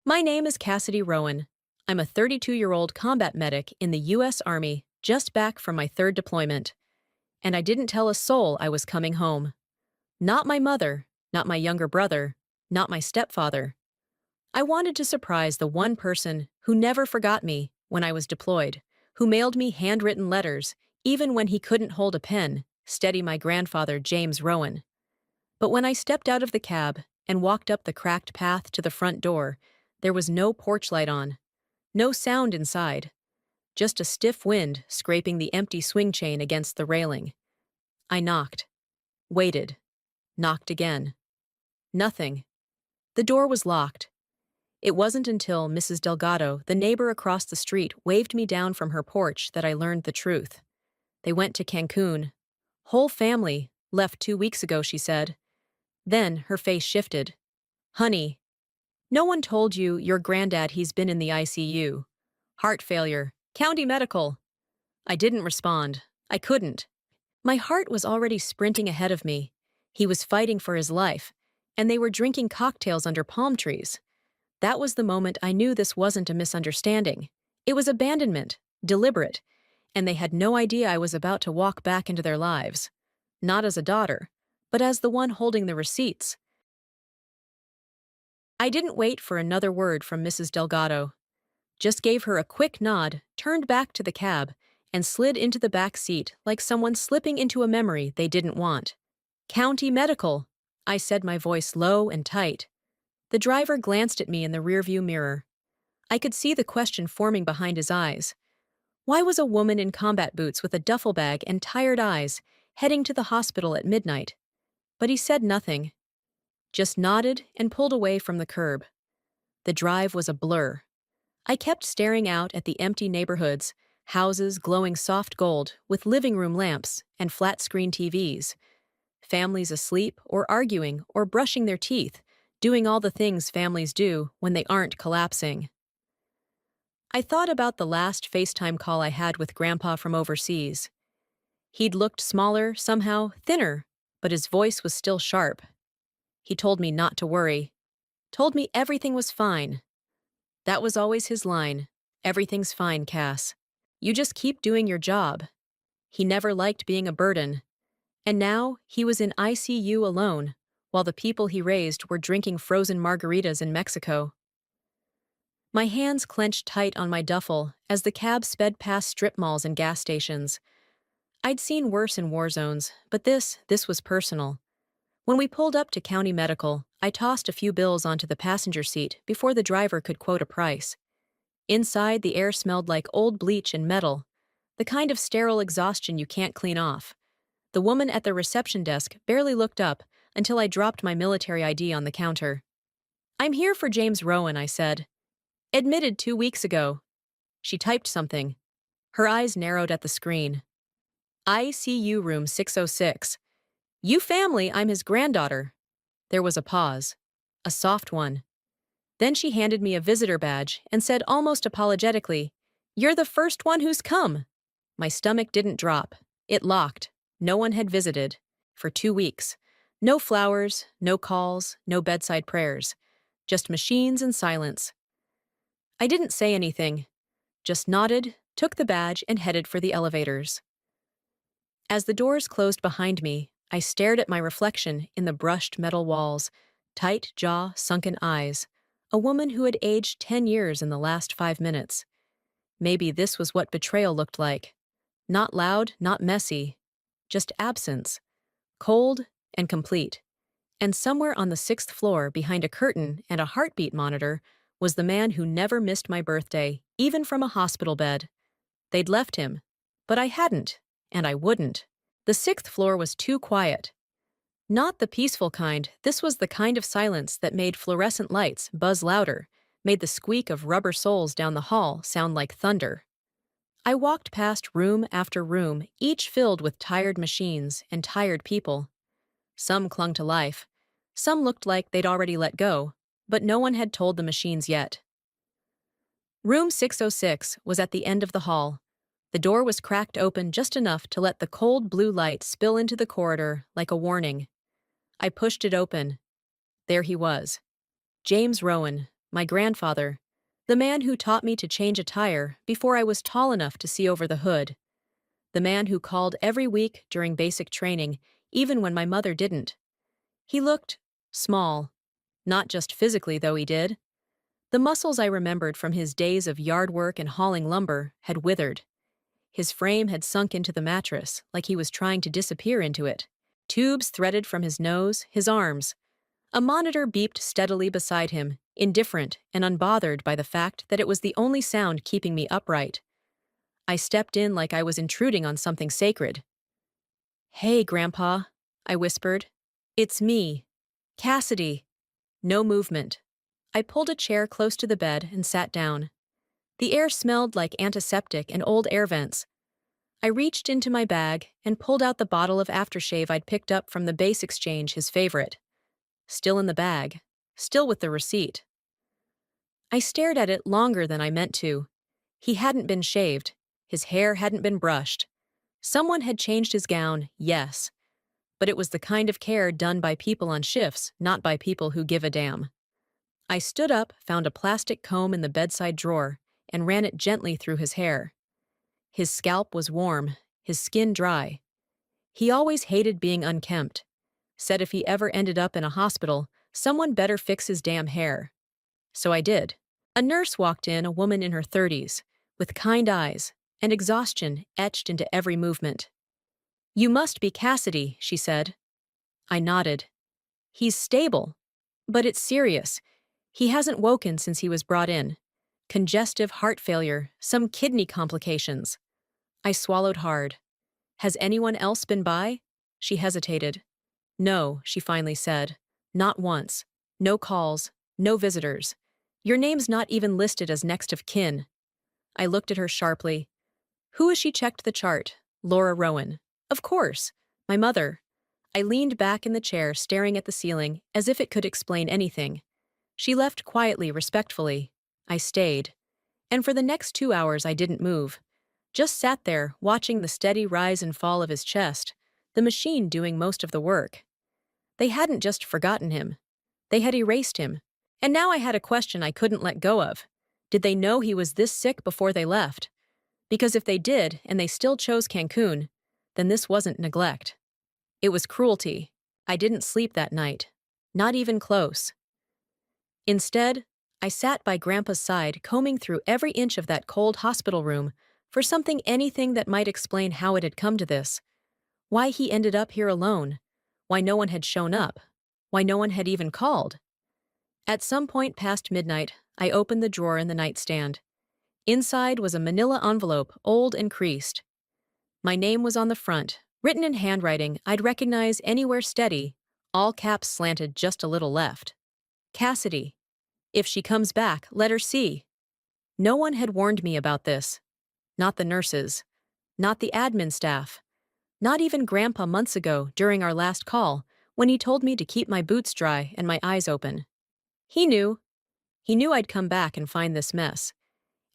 My name is Cassidy Rowan. I'm a 32-year-old combat medic in the U.S. Army, just back from my third deployment. And I didn't tell a soul I was coming home. Not my mother, not my younger brother, not my stepfather. I wanted to surprise the one person who never forgot me when I was deployed, who mailed me handwritten letters, even when he couldn't hold a pen, steady my grandfather James Rowan. But when I stepped out of the cab and walked up the cracked path to the front door, there was no porch light on, no sound inside, just a stiff wind scraping the empty swing chain against the railing. I knocked, waited, knocked again. Nothing. The door was locked. It wasn't until Mrs. Delgado, the neighbor across the street, waved me down from her porch that I learned the truth. They went to Cancun. Whole family, left 2 weeks ago, she said. Then her face shifted. Honey, no one told you your granddad he's been in the ICU. Heart failure. County medical. I didn't respond. I couldn't. My heart was already sprinting ahead of me. He was fighting for his life, and they were drinking cocktails under palm trees. That was the moment I knew this wasn't a misunderstanding. It was abandonment, deliberate, and they had no idea I was about to walk back into their lives. Not as a daughter, but as the one holding the receipts. I didn't wait for another word from Mrs. Delgado. Just gave her a quick nod, turned back to the cab, and slid into the back seat like someone slipping into a memory they didn't want. County medical, I said, my voice low and tight. The driver glanced at me in the rearview mirror. I could see the question forming behind his eyes. Why was a woman in combat boots with a duffel bag and tired eyes heading to the hospital at midnight? But he said nothing. Just nodded and pulled away from the curb. The drive was a blur. I kept staring out at the empty neighborhoods, houses glowing soft gold with living room lamps and flat-screen TVs. Families asleep or arguing or brushing their teeth, doing all the things families do when they aren't collapsing. I thought about the last FaceTime call I had with Grandpa from overseas. He'd looked smaller, somehow thinner, but his voice was still sharp. He told me not to worry. Told me everything was fine. That was always his line. Everything's fine, Cass. You just keep doing your job. He never liked being a burden. And now he was in ICU alone, while the people he raised were drinking frozen margaritas in Mexico. My hands clenched tight on my duffel as the cab sped past strip malls and gas stations. I'd seen worse in war zones, but this was personal. When we pulled up to County Medical, I tossed a few bills onto the passenger seat before the driver could quote a price. Inside, the air smelled like old bleach and metal, the kind of sterile exhaustion you can't clean off. The woman at the reception desk barely looked up until I dropped my military ID on the counter. I'm here for James Rowan, I said. Admitted 2 weeks ago. She typed something. Her eyes narrowed at the screen. ICU room 606. You family, I'm his granddaughter. There was a pause. A soft one. Then she handed me a visitor badge and said almost apologetically, You're the first one who's come. My stomach didn't drop. It locked. No one had visited. For 2 weeks. No flowers, no calls, no bedside prayers. Just machines and silence. I didn't say anything. Just nodded, took the badge, and headed for the elevators. As the doors closed behind me, I stared at my reflection in the brushed metal walls, tight jaw, sunken eyes, a woman who had aged 10 years in the last 5 minutes. Maybe this was what betrayal looked like. Not loud, not messy, just absence, cold and complete. And somewhere on the 6th floor, behind a curtain and a heartbeat monitor, was the man who never missed my birthday, even from a hospital bed. They'd left him, but I hadn't, and I wouldn't. The 6th floor was too quiet. Not the peaceful kind, this was the kind of silence that made fluorescent lights buzz louder, made the squeak of rubber soles down the hall sound like thunder. I walked past room after room, each filled with tired machines and tired people. Some clung to life. Some looked like they'd already let go, but no one had told the machines yet. Room 606 was at the end of the hall. The door was cracked open just enough to let the cold blue light spill into the corridor like a warning. I pushed it open. There he was. James Rowan, my grandfather, the man who taught me to change a tire before I was tall enough to see over the hood, the man who called every week during basic training, even when my mother didn't. He looked small, not just physically, though he did. The muscles I remembered from his days of yard work and hauling lumber had withered. His frame had sunk into the mattress, like he was trying to disappear into it. Tubes threaded from his nose, his arms. A monitor beeped steadily beside him, indifferent and unbothered by the fact that it was the only sound keeping me upright. I stepped in like I was intruding on something sacred. "Hey, Grandpa," I whispered. "It's me. Cassidy." No movement. I pulled a chair close to the bed and sat down. The air smelled like antiseptic and old air vents. I reached into my bag and pulled out the bottle of aftershave I'd picked up from the base exchange, his favorite. Still in the bag. Still with the receipt. I stared at it longer than I meant to. He hadn't been shaved. His hair hadn't been brushed. Someone had changed his gown, yes. But it was the kind of care done by people on shifts, not by people who give a damn. I stood up, found a plastic comb in the bedside drawer, and ran it gently through his hair. His scalp was warm, his skin dry. He always hated being unkempt. Said if he ever ended up in a hospital, someone better fix his damn hair. So I did. A nurse walked in, a woman in her 30s, with kind eyes, and exhaustion etched into every movement. "You must be Cassidy," she said. I nodded. "He's stable. But it's serious. He hasn't woken since he was brought in. Congestive heart failure, some kidney complications." I swallowed hard. "Has anyone else been by?" She hesitated. "No," she finally said. "Not once. No calls. No visitors. Your name's not even listed as next of kin." I looked at her sharply. "Who has she checked the chart?" "Laura Rowan." "Of course. My mother." I leaned back in the chair, staring at the ceiling, as if it could explain anything. She left quietly, respectfully. I stayed. And for the next 2 hours I didn't move. Just sat there, watching the steady rise and fall of his chest, the machine doing most of the work. They hadn't just forgotten him. They had erased him. And now I had a question I couldn't let go of. Did they know he was this sick before they left? Because if they did, and they still chose Cancun, then this wasn't neglect. It was cruelty. I didn't sleep that night. Not even close. Instead, I sat by Grandpa's side, combing through every inch of that cold hospital room for anything that might explain how it had come to this. Why he ended up here alone. Why no one had shown up. Why no one had even called. At some point past midnight, I opened the drawer in the nightstand. Inside was a manila envelope, old and creased. My name was on the front, written in handwriting I'd recognize anywhere steady, all caps slanted just a little left. "Cassidy. If she comes back, let her see." No one had warned me about this. Not the nurses. Not the admin staff. Not even Grandpa months ago during our last call, when he told me to keep my boots dry and my eyes open. He knew. He knew I'd come back and find this mess.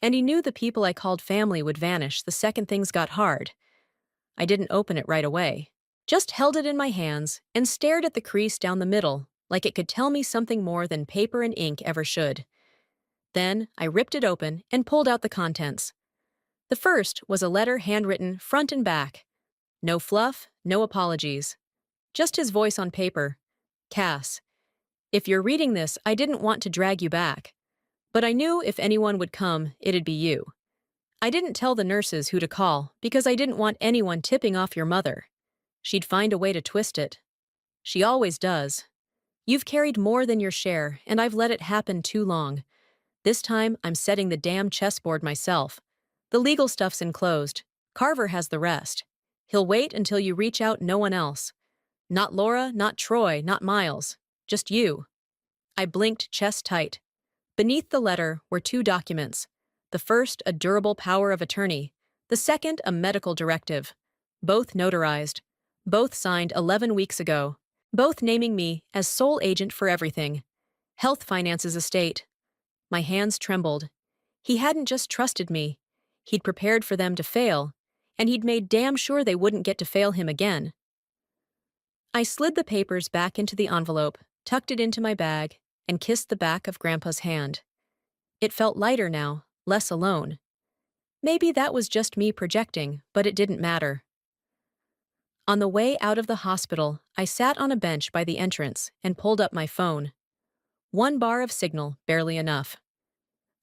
And he knew the people I called family would vanish the second things got hard. I didn't open it right away. Just held it in my hands and stared at the crease down the middle, like it could tell me something more than paper and ink ever should. Then I ripped it open and pulled out the contents. The first was a letter handwritten front and back. No fluff, no apologies. Just his voice on paper. "Cass, if you're reading this, I didn't want to drag you back. But I knew if anyone would come, it'd be you. I didn't tell the nurses who to call because I didn't want anyone tipping off your mother. She'd find a way to twist it. She always does. You've carried more than your share, and I've let it happen too long. This time, I'm setting the damn chessboard myself. The legal stuff's enclosed. Carver has the rest. He'll wait until you reach out, no one else. Not Laura, not Troy, not Miles. Just you." I blinked, chest tight. Beneath the letter were 2 documents. The first, a durable power of attorney. The second, a medical directive. Both notarized. Both signed 11 weeks ago. Both naming me as sole agent for everything. Health Finances estate. My hands trembled. He hadn't just trusted me. He'd prepared for them to fail, and he'd made damn sure they wouldn't get to fail him again. I slid the papers back into the envelope, tucked it into my bag, and kissed the back of Grandpa's hand. It felt lighter now, less alone. Maybe that was just me projecting, but it didn't matter. On the way out of the hospital, I sat on a bench by the entrance and pulled up my phone. One bar of signal, barely enough.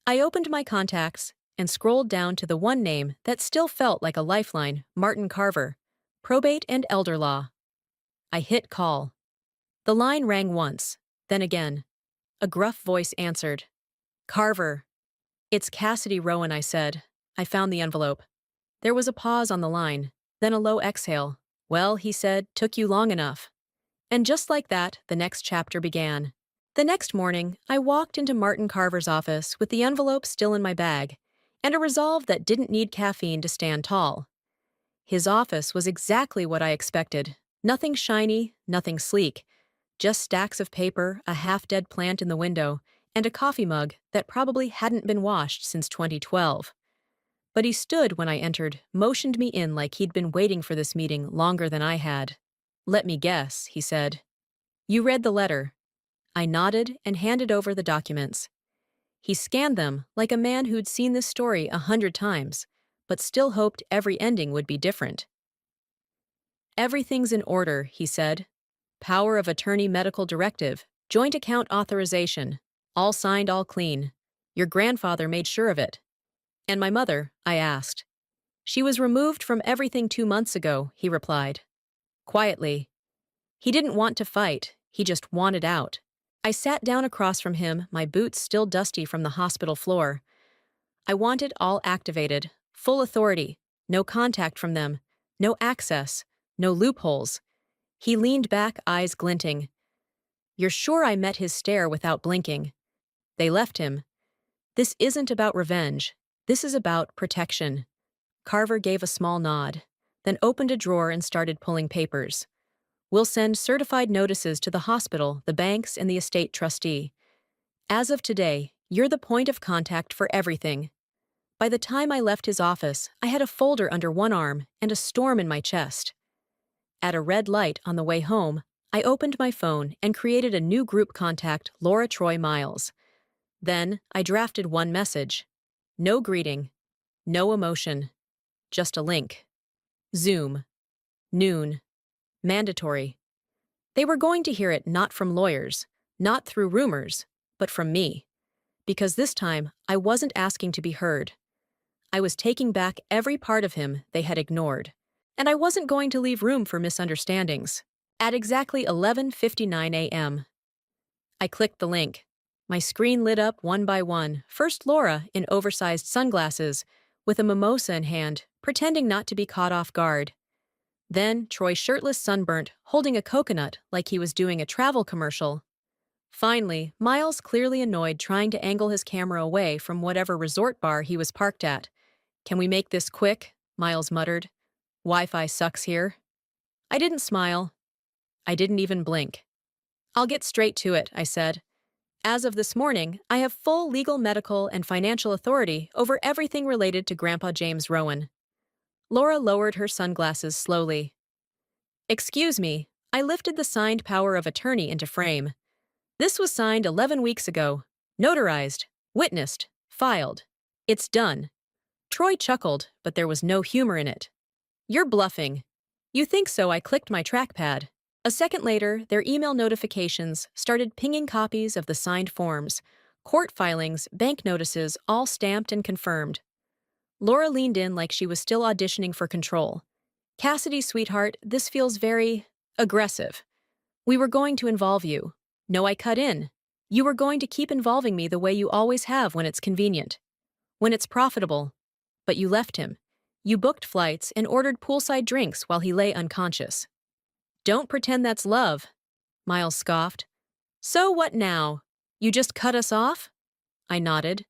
I opened my contacts and scrolled down to the one name that still felt like a lifeline, Martin Carver, probate and elder law. I hit call. The line rang once, then again. A gruff voice answered. Carver. It's Cassidy Rowan, I said. I found the envelope. There was a pause on the line, then a low exhale. Well, he said, took you long enough. And just like that, the next chapter began. The next morning, I walked into Martin Carver's office with the envelope still in my bag, and a resolve that didn't need caffeine to stand tall. His office was exactly what I expected. Nothing shiny, nothing sleek. Just stacks of paper, a half-dead plant in the window, and a coffee mug that probably hadn't been washed since 2012. But he stood when I entered, motioned me in like he'd been waiting for this meeting longer than I had. Let me guess, he said. You read the letter. I nodded and handed over the documents. He scanned them like a man who'd seen this story 100 times, but still hoped every ending would be different. Everything's in order, he said. Power of attorney medical directive, joint account authorization, all signed, all clean. Your grandfather made sure of it. And my mother, I asked. She was removed from everything 2 months ago, he replied. Quietly. He didn't want to fight, he just wanted out. I sat down across from him, my boots still dusty from the hospital floor. I wanted all activated, full authority, no contact from them, no access, no loopholes. He leaned back, eyes glinting. You're sure I met his stare without blinking? They left him. This isn't about revenge. This is about protection. Carver gave a small nod, then opened a drawer and started pulling papers. We'll send certified notices to the hospital, the banks, and the estate trustee. As of today, you're the point of contact for everything. By the time I left his office, I had a folder under one arm and a storm in my chest. At a red light on the way home, I opened my phone and created a new group contact, Laura Troy Miles. Then, I drafted one message. No greeting. No emotion. Just a link. Zoom. Noon. Mandatory. They were going to hear it not from lawyers, not through rumors, but from me. Because this time, I wasn't asking to be heard. I was taking back every part of him they had ignored. And I wasn't going to leave room for misunderstandings. At exactly 11:59 a.m. I clicked the link. My screen lit up one by one, first Laura in oversized sunglasses, with a mimosa in hand, pretending not to be caught off guard. Then Troy shirtless, sunburnt, holding a coconut like he was doing a travel commercial. Finally, Miles clearly annoyed, trying to angle his camera away from whatever resort bar he was parked at. Can we make this quick? Miles muttered. Wi-Fi sucks here. I didn't smile. I didn't even blink. I'll get straight to it, I said. As of this morning, I have full legal, medical, and financial authority over everything related to Grandpa James Rowan. Laura lowered her sunglasses slowly. Excuse me, I lifted the signed power of attorney into frame. This was signed 11 weeks ago. Notarized, witnessed, filed. It's done. Troy chuckled, but there was no humor in it. You're bluffing. You think so? I clicked my trackpad. A second later, their email notifications started pinging copies of the signed forms, court filings, bank notices, all stamped and confirmed. Laura leaned in like she was still auditioning for control. Cassidy, sweetheart, this feels very aggressive. We were going to involve you. No, I cut in. You were going to keep involving me the way you always have when it's convenient. When it's profitable. But you left him. You booked flights and ordered poolside drinks while he lay unconscious. Don't pretend that's love, Miles scoffed. So what now? You just cut us off? I nodded.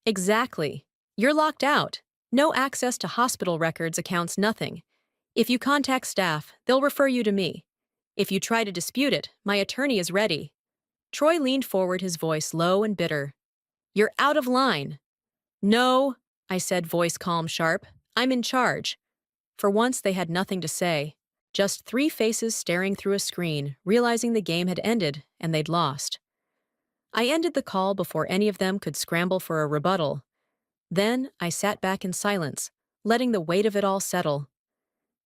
Exactly. You're locked out. No access to hospital records, accounts, nothing. If you contact staff, they'll refer you to me. If you try to dispute it, my attorney is ready. Troy leaned forward, his voice low and bitter. You're out of line. No, I said, voice calm, sharp. I'm in charge. For once, they had nothing to say. Just three faces staring through a screen, realizing the game had ended and they'd lost. I ended the call before any of them could scramble for a rebuttal. Then I sat back in silence, letting the weight of it all settle.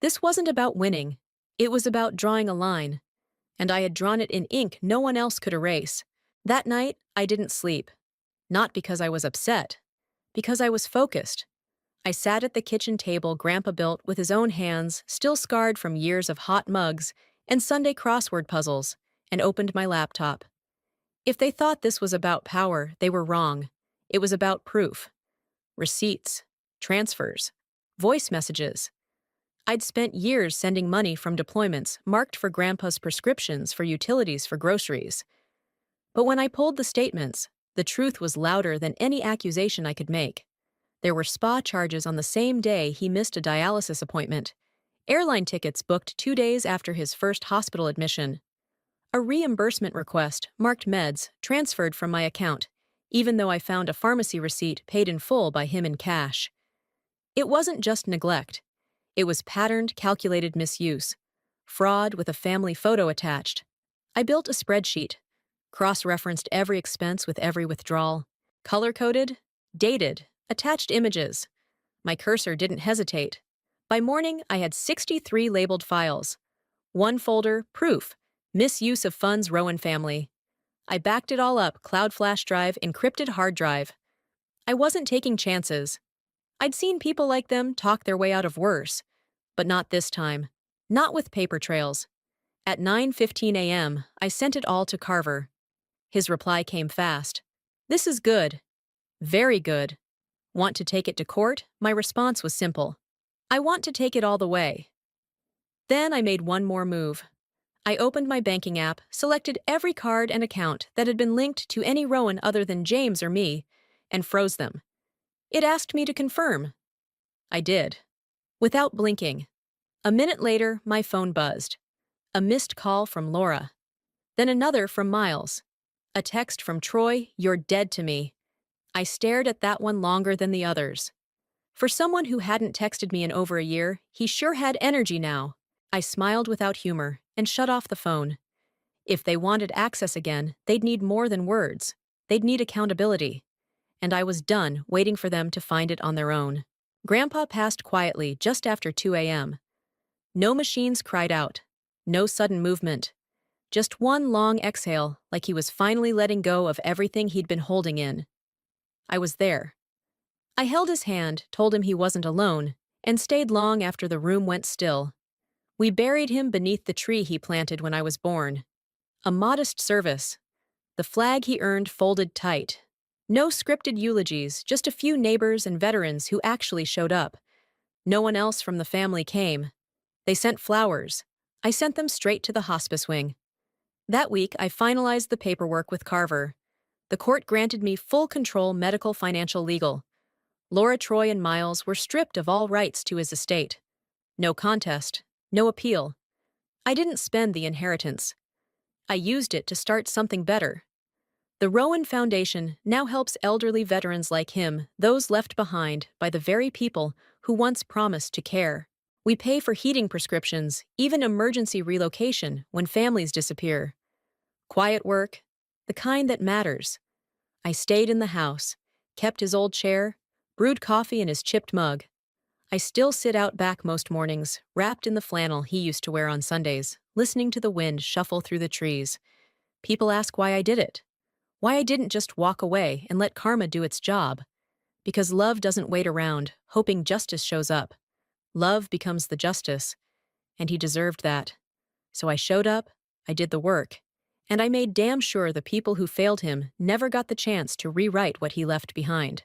This wasn't about winning. It was about drawing a line, and I had drawn it in ink no one else could erase. That night, I didn't sleep. Not because I was upset, because I was focused. I sat at the kitchen table Grandpa built with his own hands, still scarred from years of hot mugs and Sunday crossword puzzles, and opened my laptop. If they thought this was about power, they were wrong. It was about proof. Receipts, transfers, voice messages. I'd spent years sending money from deployments marked for Grandpa's prescriptions for utilities for groceries. But when I pulled the statements, the truth was louder than any accusation I could make. There were spa charges on the same day he missed a dialysis appointment, airline tickets booked 2 days after his first hospital admission, a reimbursement request marked meds transferred from my account, even though I found a pharmacy receipt paid in full by him in cash. It wasn't just neglect. It was patterned, calculated misuse. Fraud with a family photo attached. I built a spreadsheet, cross-referenced every expense with every withdrawal, color-coded, dated, attached images. My cursor didn't hesitate. By morning, I had 63 labeled files. One folder, proof, misuse of funds Rowan family. I backed it all up, cloud flash drive, encrypted hard drive. I wasn't taking chances. I'd seen people like them talk their way out of worse. But not this time. Not with paper trails. At 9:15 a.m., I sent it all to Carver. His reply came fast. "This is good. Very good. Want to take it to court?" My response was simple. "I want to take it all the way." Then I made one more move. I opened my banking app, selected every card and account that had been linked to any Rowan other than James or me, and froze them. It asked me to confirm. I did. Without blinking. A minute later, my phone buzzed. A missed call from Laura. Then another from Miles. A text from Troy, "You're dead to me." I stared at that one longer than the others. For someone who hadn't texted me in over a year, he sure had energy now. I smiled without humor and shut off the phone. If they wanted access again, they'd need more than words. They'd need accountability. And I was done waiting for them to find it on their own. Grandpa passed quietly just after 2 a.m. No machines cried out. No sudden movement. Just one long exhale, like he was finally letting go of everything he'd been holding in. I was there. I held his hand, told him he wasn't alone, and stayed long after the room went still. We buried him beneath the tree he planted when I was born. A modest service. The flag he earned folded tight. No scripted eulogies, just a few neighbors and veterans who actually showed up. No one else from the family came. They sent flowers. I sent them straight to the hospice wing. That week, I finalized the paperwork with Carver. The court granted me full control, medical, financial, legal. Laura, Troy, and Miles were stripped of all rights to his estate. No contest. No appeal. I didn't spend the inheritance. I used it to start something better. The Rowan Foundation now helps elderly veterans like him, those left behind by the very people who once promised to care. We pay for heating prescriptions, even emergency relocation when families disappear. Quiet work, the kind that matters. I stayed in the house, kept his old chair, brewed coffee in his chipped mug. I still sit out back most mornings, wrapped in the flannel he used to wear on Sundays, listening to the wind shuffle through the trees. People ask why I did it. Why I didn't just walk away and let karma do its job. Because love doesn't wait around, hoping justice shows up. Love becomes the justice, and he deserved that. So I showed up, I did the work, and I made damn sure the people who failed him never got the chance to rewrite what he left behind.